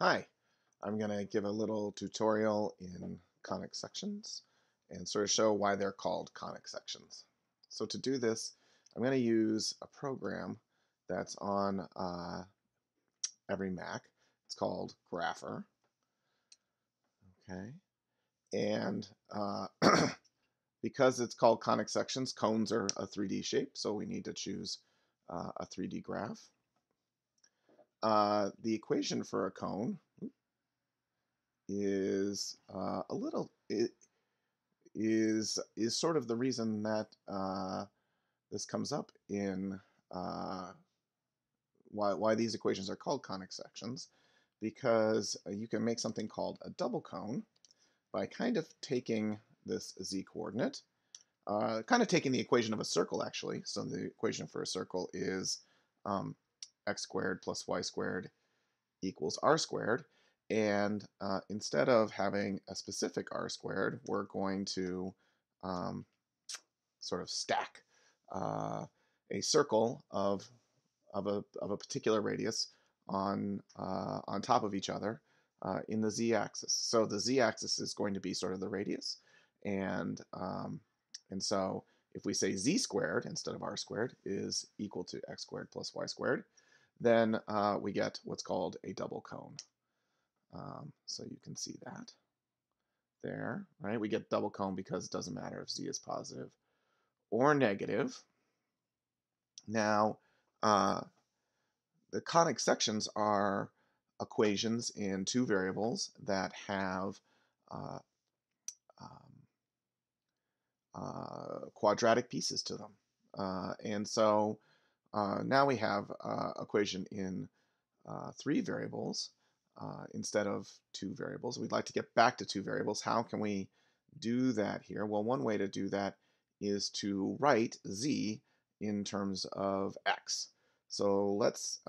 Hi, I'm going to give a little tutorial in conic sections and sort of show why they're called conic sections. So to do this, I'm going to use a program that's on every Mac. It's called Grapher. Okay, and because it's called conic sections, cones are a 3D shape, so we need to choose a 3D graph. The equation for a cone is a little is sort of the reason that this comes up in why these equations are called conic sections, because you can make something called a double cone by kind of taking this z coordinate, kind of taking the equation of a circle actually. So the equation for a circle is x squared plus y squared equals r squared. And instead of having a specific r squared, we're going to um, sort of stack a circle of a particular radius on top of each other in the z-axis. So the z-axis is going to be sort of the radius, and so if we say z squared instead of r squared is equal to x squared plus y squared, then we get what's called a double cone. So you can see that there, right? We get double cone because it doesn't matter if z is positive or negative. Now, the conic sections are equations in two variables that have uh, um, quadratic pieces to them. And so now we have equation in three variables instead of two variables. We'd like to get back to two variables. How can we do that here? Well, one way to do that is to write z in terms of x. So let's,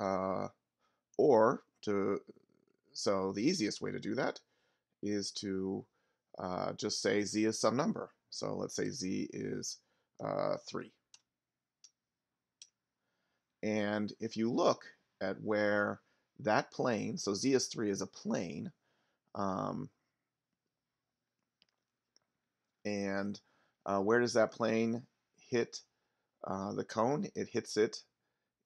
or to, so the easiest way to do that is to just say z is some number. So let's say z is 3. And if you look at where that plane, so z is 3 is a plane, um, and where does that plane hit the cone? It hits it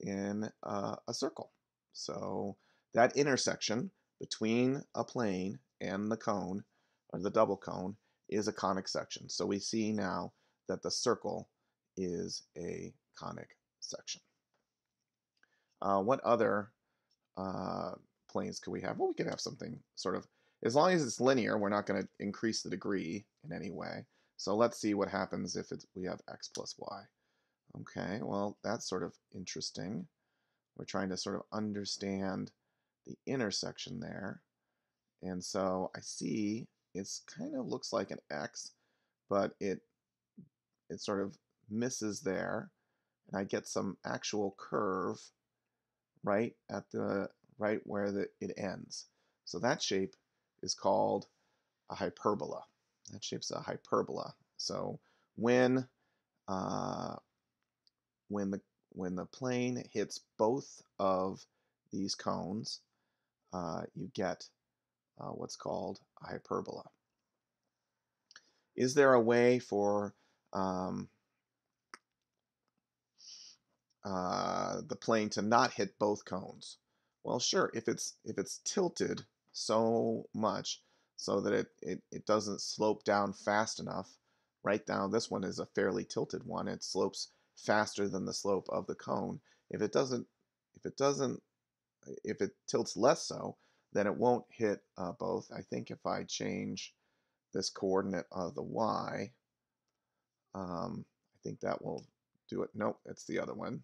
in a circle. So that intersection between a plane and the cone, or the double cone, is a conic section. So we see now that the circle is a conic section. What other uh, planes could we have? Well, we could have something sort of, as long as it's linear, we're not going to increase the degree in any way. So let's see what happens if we have x plus y. Okay, well, that's sort of interesting. We're trying to sort of understand the intersection there. And so I see it's kind of looks like an X, but it sort of misses there. And I get some actual curve right at the right where it ends. So that shape is called a hyperbola. That shape's a hyperbola. So when uh, when the when the plane hits both of these cones, you get what's called a hyperbola. Is there a way for um, the plane to not hit both cones? Well, sure. If it's tilted so much so that it doesn't slope down fast enough. Right now, this one is a fairly tilted one. It slopes faster than the slope of the cone. If it doesn't, if it doesn't, if it tilts less so, then it won't hit both. I think if I change this coordinate of the y, I think that will do it. Nope, it's the other one.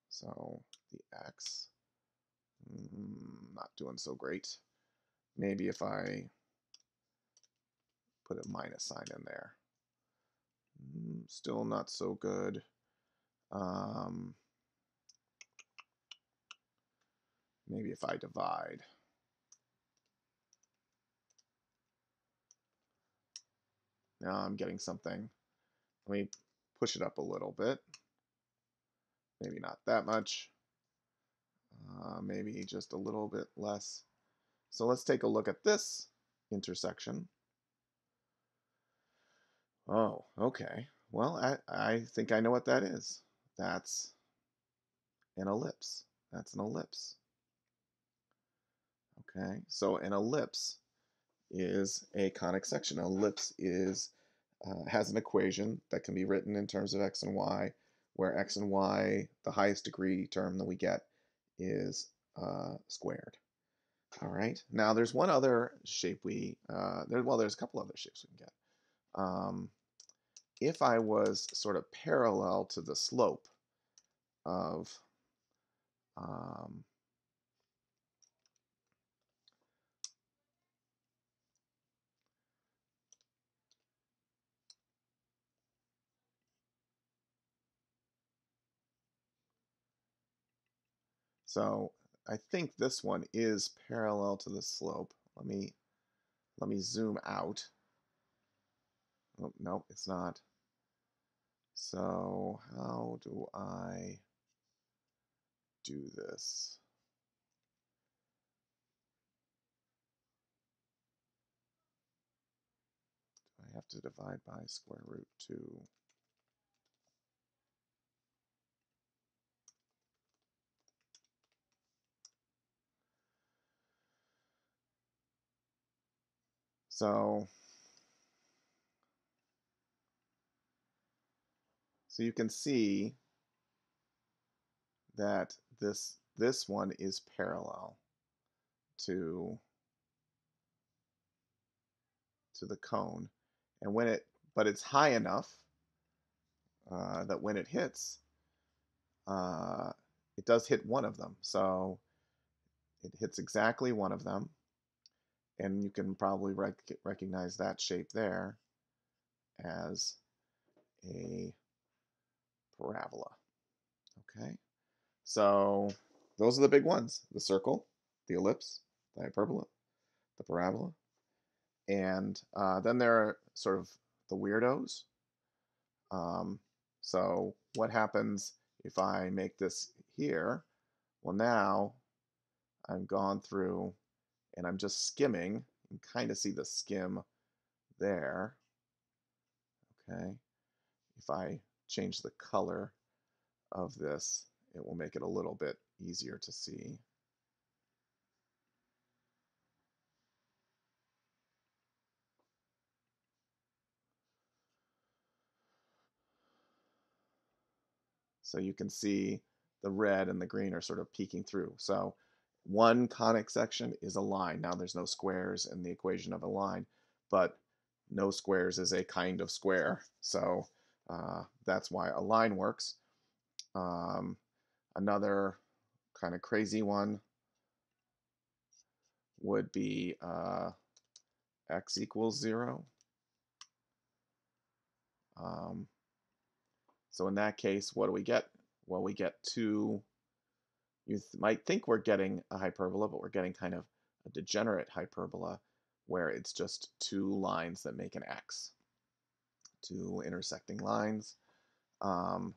So the x, not doing so great. Maybe if I put a minus sign in there. Still not so good. Maybe if I divide. Now I'm getting something. Let me push it up a little bit. Maybe not that much. maybe just a little bit less. So let's take a look at this intersection. Oh, okay. Well, I think I know what that is. That's an ellipse. That's an ellipse. Okay, so an ellipse is a conic section. An ellipse is has an equation that can be written in terms of x and y, where x and y, the highest degree term that we get, is squared. All right. Now there's one other shape there's a couple other shapes we can get. If I was sort of parallel to the slope of um, so I think this one is parallel to the slope. Let me zoom out. Oh, no, it's not. So how do I do this? I have to divide by square root 2. So you can see that this one is parallel to the cone, and but it's high enough that when it hits, uh, it does hit one of them. So it hits exactly one of them, and you can probably recognize that shape there as a parabola. Okay, so those are the big ones: the circle, the ellipse, the hyperbola, the parabola, and then there are sort of the weirdos. Um, so what happens if I make this here? Well, now I've gone through and I'm just skimming. You can kind of see the skim there. Okay. If I change the color of this, it will make it a little bit easier to see. So you can see the red and the green are sort of peeking through. So one conic section is a line. Now there's no squares in the equation of a line, but no squares is a kind of square. So that's why a line works. Another kind of crazy one would be x equals 0. Um, so in that case, what do we get? Well, we get two. You might think we're getting a hyperbola, but we're getting kind of a degenerate hyperbola where it's just two lines that make an x, two intersecting lines. Um,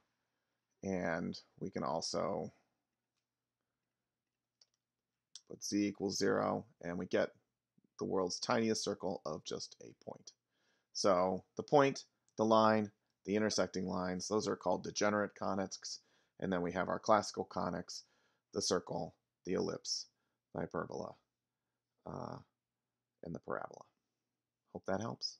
and we can also put z equals 0, and we get the world's tiniest circle of just a point. So the point, the line, the intersecting lines, those are called degenerate conics. And then we have our classical conics, the circle, the ellipse, the hyperbola, and the parabola. Hope that helps.